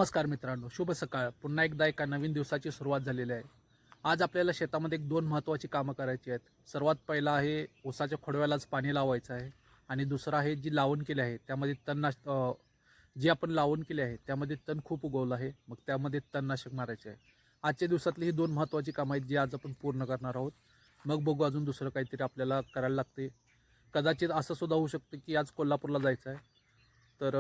नमस्कार मित्रांनो, शुभ सकाळ. पुन्हा एकदा एका नवीन दिवसाची सुरुवात झालेली आहे. आज आपल्याला शेतामध्ये दोन महत्त्वाची कामं करायची आहेत. सर्वात पहिला आहे ऊसाच्या खोडव्यालाच पाणी लावायचं आहे आणि दुसरं आहे जी लावण केली आहे त्यामध्ये जी आपण लावण केली आहे त्यामध्ये तण खूप उगवलं आहे, मग त्यामध्ये तणनाशक मारायचे आहे. आजच्या दिवसातली ही दोन महत्त्वाची कामं आहेत जी आज आपण पूर्ण करणार आहोत. मग बघू अजून दुसरं काहीतरी आपल्याला करायला लागते. कदाचित असं सुद्धा होऊ शकतं की आज कोल्हापूरला जायचं आहे, तर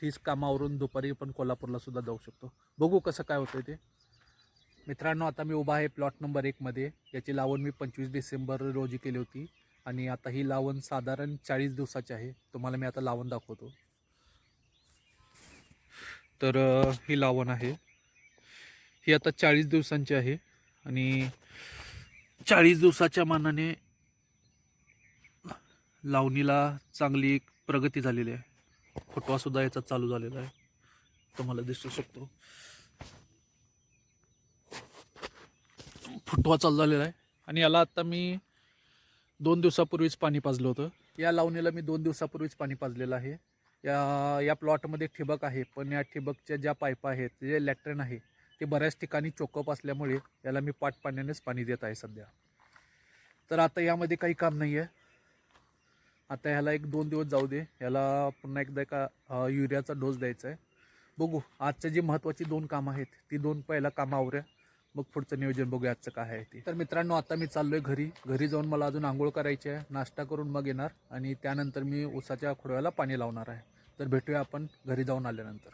हीच कामावरून दुपारी पण कोल्हापूरला सुद्धा जाऊ शकतो. बघू कसं काय होतं ते. मित्रांनो, आता मी उभा आहे प्लॉट नंबर 1मध्ये. याची लावण मी 25 डिसेंबर रोजी केली होती आणि आता ही लावण साधारण 40 दिवसाची आहे. तुम्हाला मी आता लावण दाखवतो. तर ही लावण आहे, ही आता 40 दिवसांची आहे आणि 40 दिवसाच्या मानाने लावणीला चांगली प्रगती झालेली आहे. फुटवा सुद्धा याचा चालू झालेला आहे, तुम्हाला दिसू शकतो. फुटवा चालू झालेला आहे आणि याला आता मी 2 दिवसापूर्वीच पाणी पाजलं होतं. या लावणीला मी 2 दिवसापूर्वीच पाणी पाजलेलं आहे. या प्लॉटमध्ये ठिबक आहे, पण या ठिबकच्या ज्या पाईप आहेत, जे लॅट्रिन आहे, ते बऱ्याच ठिकाणी चोकअप असल्यामुळे याला मी पाट पाण्यानेच पाणी देत आहे सध्या. तर आता यामध्ये काही काम नाही आहे. आता ह्याला 1-2 दिवस जाऊ दे. याला पुन्हा एकदा युरियाचा डोस द्यायचा आहे. बघू आजचे जी महत्त्वाची 2 कामं आहेत ती 2 पहिला कामावर आहे, मग पुढचं नियोजन बघूया आजचं काय आहे ते. तर मित्रांनो, आता मी चाललो आहे घरी जाऊन मला अजून आंघोळ करायची आहे. नाश्ता करून मग येणार आणि त्यानंतर मी ऊसाच्या खोडव्याला पाणी लावणार आहे. तर भेटूया आपण घरी जाऊन आल्यानंतर.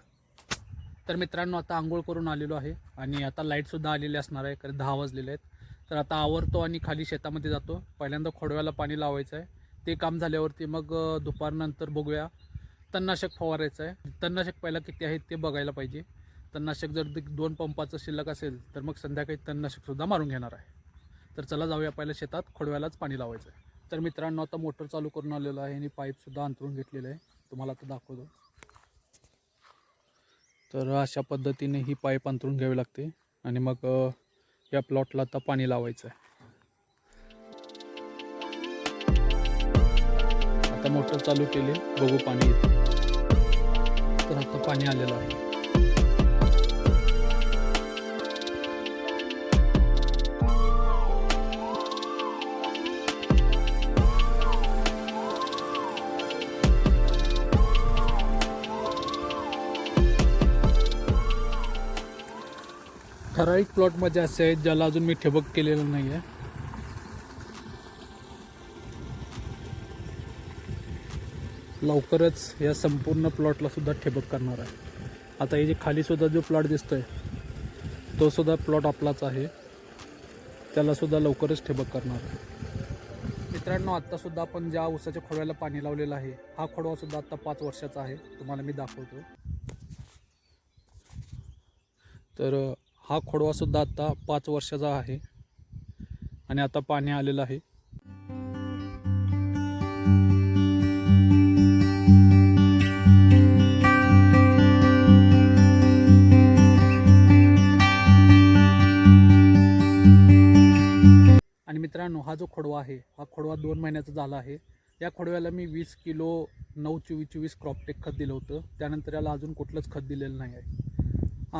तर मित्रांनो, आता आंघोळ करून आलेलो आहे आणि आता लाईटसुद्धा आलेली असणार आहे, कारण 10 वाजलेले आहेत. तर आता आवरतो आणि खाली शेतामध्ये जातो. पहिल्यांदा खोडव्याला पाणी लावायचं आहे. ते काम झाल्यावरती मग दुपारनंतर बघूया तणनाशक फवारायचं आहे. तणनाशक पहिला किती आहे ते बघायला पाहिजे. तणनाशक जर 2 पंपाचं शिल्लक असेल तर मग संध्याकाळी तणनाशकसुद्धा मारून घेणार आहे. तर चला जाऊया, पहिल्या शेतात खोडव्यालाच पाणी लावायचं आहे. तर मित्रांनो, आता मोटर चालू करून आलेलं आहे आणि पाईपसुद्धा अंतरून घेतलेलं आहे. तुम्हाला आता दाखवतो. तर अशा पद्धतीने ही पाईप अंतरून घ्यावी लागते आणि मग या प्लॉटला आता पाणी लावायचं आहे. आता मोटर चालू केली, बघू पाणी येते. तर आता पाणी आलेलं आहे. ठराविक प्लॉटमध्ये असे आहेत ज्याला अजून मी ठिबक केलेलं नाही आहे. लवकरच या संपूर्ण प्लॉटला सुद्धा ठिबक करणार आहे. आता हे जे खाली सुद्धा जो प्लॉट दिसतोय तो सुद्धा प्लॉट आपलाच आहे, त्याला सुद्धा लवकरच ठिबक करणार आहे. मित्रांनो, आत्तासुद्धा आपण ज्या ऊसाच्या खोडव्याला पाणी लावलेलं आहे, हा खोडवा सुद्धा आत्ता 5 वर्षाचा आहे. तुम्हाला मी दाखवतो. तर हा खोडवा सुद्धा आता 5 वर्षाचा आहे आणि आता पाणी आलेलं आहे. आणि मित्रांनो, हा जो खोडवा आहे हा खोडवा 2 महिन्याचा झाला आहे. या खोडव्याला मी 20 किलो 9-24-24 क्रॉपटेक खत दिलं होतं. त्यानंतर याला अजून कुठलंच खत दिलेलं नाही आहे.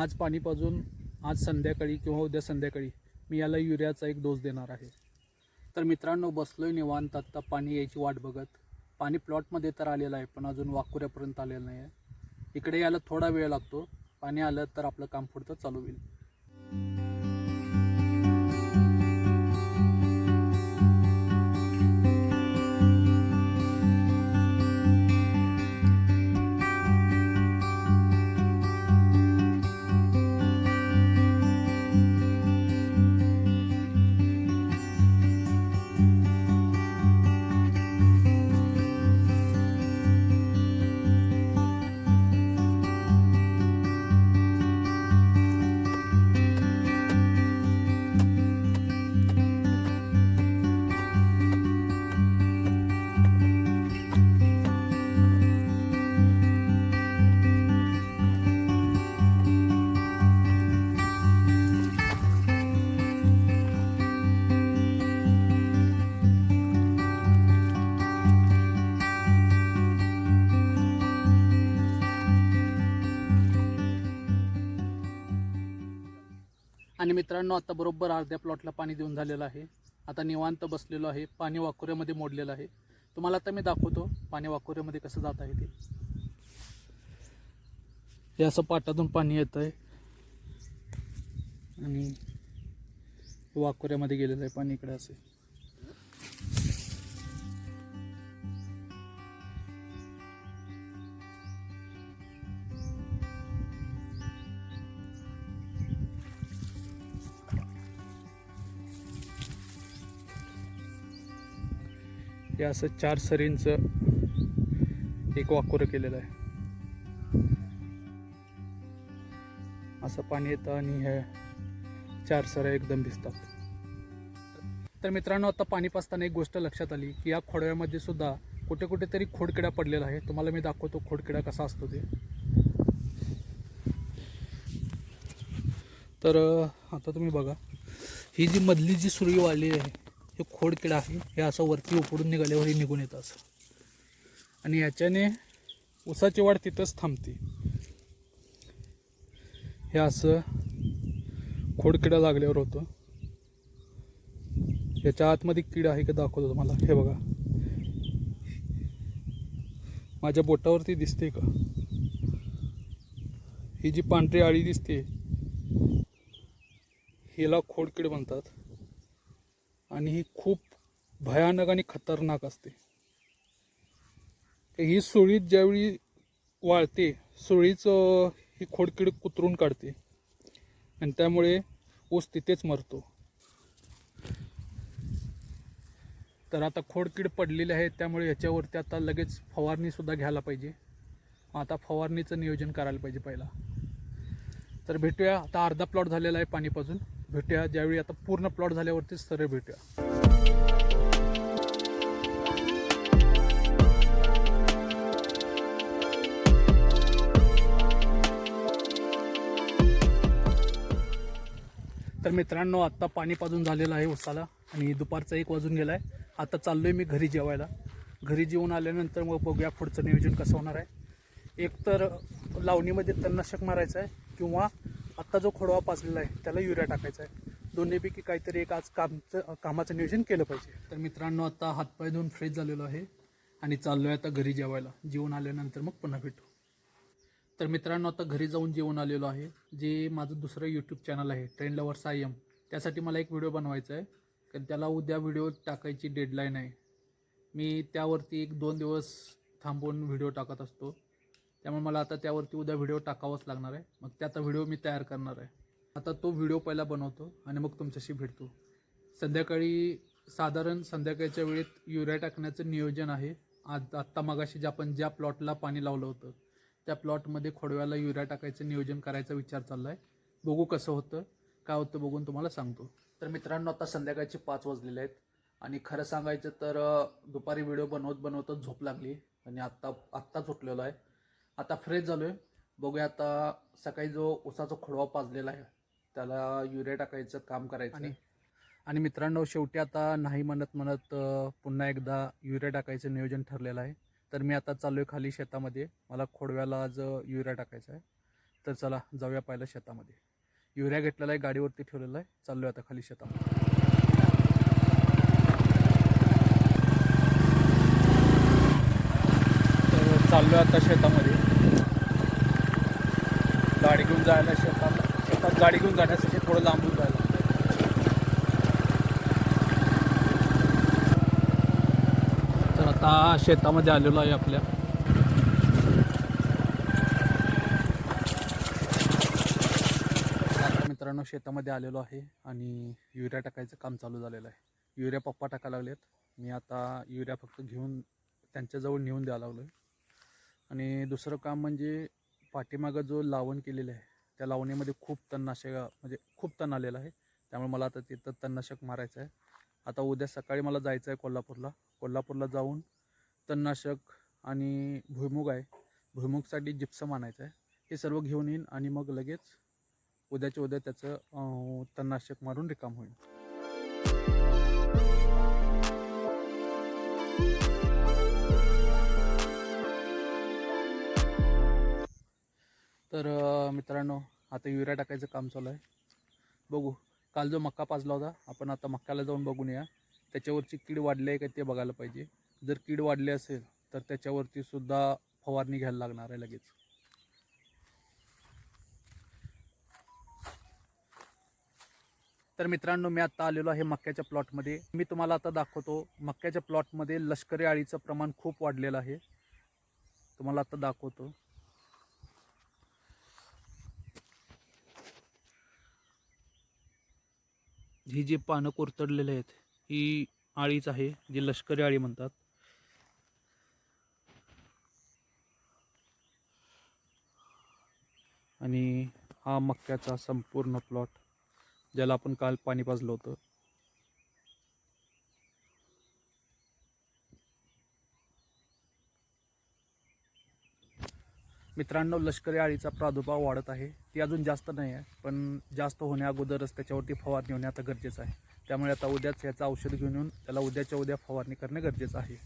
आज पाणी पाजून आज संध्याकाळी किंवा उद्या संध्याकाळी मी याला युरियाचा 1 डोस देणार आहे. तर मित्रांनो, बसलोय निवांत आत्ता पाणी यायची वाट बघत. पाणी प्लॉटमध्ये तर आलेलं आहे, पण अजून वाकुऱ्यापर्यंत आलेलं नाही आहे. इकडे यायला थोडा वेळ लागतो. पाणी आलं तर आपलं काम पुढचं चालू होईल. आणि मित्रांनो, आता बरोबर अर्ध्या प्लॉटला पाणी देऊन झालेलं आहे. आता निवांत बसलेलो आहे. पाणी वाकुऱ्यामध्ये मोडलेलं आहे. तुम्हाला आता मी दाखवतो पाणी वाकुऱ्यामध्ये कसं जात आहे ते. हे असं पाटातून पाणी येत आहे आणि वाकुऱ्यामध्ये गेलेलं आहे पाणी इकडे असे. हे असं 4 सरींचं एक वाकुरं केलेलं आहे. असं पाणी येतं आणि हे 4 सऱ्या एकदम दिसतात. तर मित्रांनो, आता पाणी पाजताना एक गोष्ट लक्षात आली की या खोडव्यामध्ये सुद्धा कुठे कुठेतरी खोडकिडा पडलेला आहे. तुम्हाला मी दाखवतो खोडकिडा कसा असतो ते. तर आता तुम्ही बघा, ही जी मधली जी सुरी वाढलेली आहे हे खोडकिडा आहे. हे असं वरती उपडून निघाल्यावर हे निघून येतं असं, आणि याच्याने ऊसाची वाढ तिथंच थांबते. हे असं खोडकिडा लागल्यावर होतं. याच्या आतमध्ये किडा आहे का दाखवतो तुम्हाला. हे बघा, माझ्या बोटावरती दिसते का, ही जी पांढरी आळी दिसते हिला खोडकीड म्हणतात. आणि ही खूप भयानक आणि खतरनाक असते. ही सुळीत ज्यावेळी वाळते, सुळीच ही खोडकीड कुतरून काढते आणि त्यामुळे ऊस तिथेच मरतो. तर आता खोडकीड पडलेली आहे, त्यामुळे याच्यावरती आता लगेच फवारणीसुद्धा घ्यायला पाहिजे. आता फवारणीचं नियोजन करायला पाहिजे पहिला. तर भेटूया, आता अर्धा प्लॉट झालेला आहे पाणी पाजून. भेटूया ज्यावेळी आता पूर्ण प्लॉट झाल्यावरतीच सरळ भेटूया. तर मित्रांनो, आत्ता पाणी पाजून झालेलं आहे उसाला आणि दुपारचा 1 वाजून गेला आहे. आता चाललो आहे मी घरी जेवायला. घरी जेवून आल्यानंतर मग बघूया पुढचं नियोजन कसं होणार आहे. एक तर लावणीमध्ये तणनाशक मारायचं आहे किंवा आत्ता जो खोडवा पाजलेला आहे त्याला युरिया टाकायचा आहे. दोन्हीपैकी काहीतरी एक आज कामाचं नियोजन केलं पाहिजे. तर मित्रांनो, आता हातपाय धुवून फ्रेश झालेलो आहे आणि चाललो आहे आता घरी जेवायला. जेवून आल्यानंतर मग पुन्हा भेटू. तर मित्रांनो, आता घरी जाऊन जेवून आलेलो आहे. जे माझं दुसरं यूट्यूब चॅनल आहे ट्रेंड लवर्स IM, त्यासाठी मला एक व्हिडिओ बनवायचा आहे, कारण त्याला उद्या व्हिडिओ टाकायची डेडलाईन आहे. मी त्यावरती 1-2 दिवस थांबून व्हिडिओ टाकत असतो, त्यामुळे मला आता त्यावरती उद्या व्हिडिओ टाकावाच लागणार आहे. मग त्याचा व्हिडिओ मी तयार करणार आहे. आता तो व्हिडिओ पहिला बनवतो आणि मग तुमच्याशी भेटतो. संध्याकाळी साधारण संध्याकाळच्या वेळेत युरिया टाकण्याचं नियोजन आहे. आत्ता मगाशी आपण ज्या प्लॉटला पाणी लावलं होतं त्या प्लॉटमध्ये खोडव्याला युरिया टाकायचं नियोजन करायचा विचार चालला आहे. बघू कसं होतं, काय होतं बघून तुम्हाला सांगतो. तर मित्रांनो, आता संध्याकाळचे 5 वाजलेले आहेत आणि खरं सांगायचं तर दुपारी व्हिडिओ बनवतच झोप लागली आणि आत्ताच उठलेलो आहे. आता फ्रेश झालो आहे. बघूया आता सकाळी जो ऊसाचा खोडवा पाजलेला आहे त्याला युरिया टाकायचं काम करायचं. आणि मित्रांनो, शेवटी आता नाही म्हणत पुन्हा एकदा युरिया टाकायचं नियोजन ठरलेलं आहे. तर मी आता चाललो आहे खाली शेतामध्ये. मला खोडव्याला आज युरिया टाकायचा आहे. तर चला जाऊया पहिलं शेतामध्ये. युरिया घेतलेला आहे, गाडीवरती ठेवलेला आहे. चाललो आहे आता खाली शेतामध्ये. तर चाललो आहे आता शेतामध्ये. गाडी घेऊन जायला शेतात गाडी घेऊन जाण्यासाठी थोडं लांबून जायला. तर आता शेतामध्ये आलेलो आहे आपल्या. मित्रांनो, शेतामध्ये आलेलो आहे आणि युरिया टाकायचं काम चालू झालेलं आहे. युरिया पप्पा टाकायला लागलेत. मी आता युरिया फक्त घेऊन त्यांच्याजवळ नेऊन द्यायला लागलो आहे. आणि दुसरं काम म्हणजे पाठीमागं जो लावण केलेलं आहे त्या लावणीमध्ये खूप तण आलेलं आहे. त्यामुळे मला आता तिथं तणनाशक मारायचं आहे. आता उद्या सकाळी मला जायचं आहे कोल्हापूरला जाऊन तणनाशक आणि भुईमुग आहे, भुईमुगसाठी जिप्सम आणायचं आहे. हे सर्व घेऊन येईन आणि मग लगेच उद्याच्या उद्या त्याचं तणनाशक मारून रिकाम होईल. तर मित्रांनो, आता युरिया टाकायचं काम चालू आहे. बघू. काल जो मक्का पाजला होता आपण आता मक्काला जाऊन बघून या, त्याच्यावरची कीड वाढली आहे का ते बघायला पाहिजे. जर कीड वाढली असेल तर त्याच्यावरती सुद्धा फवारणी घ्यायला लागणार आहे लगेच. तर मित्रांनो, मी आता आलेलो आहे मक्याच्या प्लॉटमध्ये. मी तुम्हाला आता दाखवतो मक्याच्या प्लॉटमध्ये लष्करी अळीचं प्रमाण खूप वाढलेलं आहे. तुम्हाला आता दाखवतो. ही जी पानं कोरतडलेली आहेत ही अळीच आहे, जी लष्करी अळी म्हणतात. आणि हा मक्याचा संपूर्ण प्लॉट ज्याला आपण काल पाणी पाजलं होतं. मित्रांनो, लष्करी अळीचा प्रादुर्भाव वाढत आहे. ती अजून जास्त नाही आहे, पण जास्त होण्या अगोदरच त्याच्यावरती फवारणी होणे आता गरजेचं आहे. त्यामुळे आता उद्याच याचं औषध घेऊन येऊन त्याला उद्याच्या उद्या फवारणी करणे गरजेचं आहे.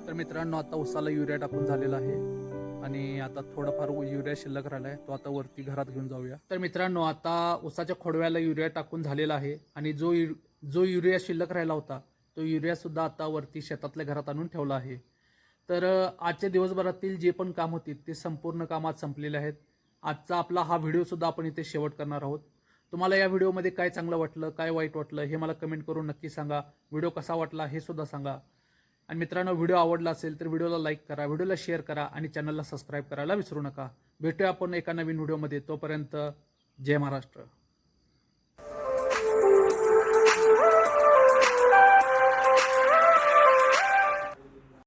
तर मित्रांनो, आता उसाला युरिया टाकून झालेला आहे आणि आता थोडाफार युरिया शिल्लक राहिला आहे, तो आता वरती घरात घेऊन जाऊया. तर मित्रांनो, आता उसाच्या खोडव्याला युरिया टाकून झालेला आहे आणि जो युरिया शिल्लक राहिला होता तो युरिया सुद्धा आता वरती शेतातल्या घरात आणून ठेवला आहे. तर आजच्या दिवसभरातील जे पण काम होते ते संपूर्ण काम आज संपलेले आहेत. आजचा आपला हा व्हिडिओ सुद्धा आपण इथे शेवट करणार आहोत. तुम्हाला या व्हिडिओमध्ये काय चांगलं वाटलं, काय वाईट वाटलं हे मला कमेंट करून नक्की सांगा. व्हिडिओ कसा वाटला हे सुद्धा सांगा. आणि मित्रांनो, व्हिडिओ आवडला असेल तर व्हिडिओला लाईक करा, व्हिडिओला शेअर करा आणि चॅनलला सबस्क्राईब करायला विसरू नका. भेटूया आपण एका नवीन व्हिडिओमध्ये. तोपर्यंत जय महाराष्ट्र.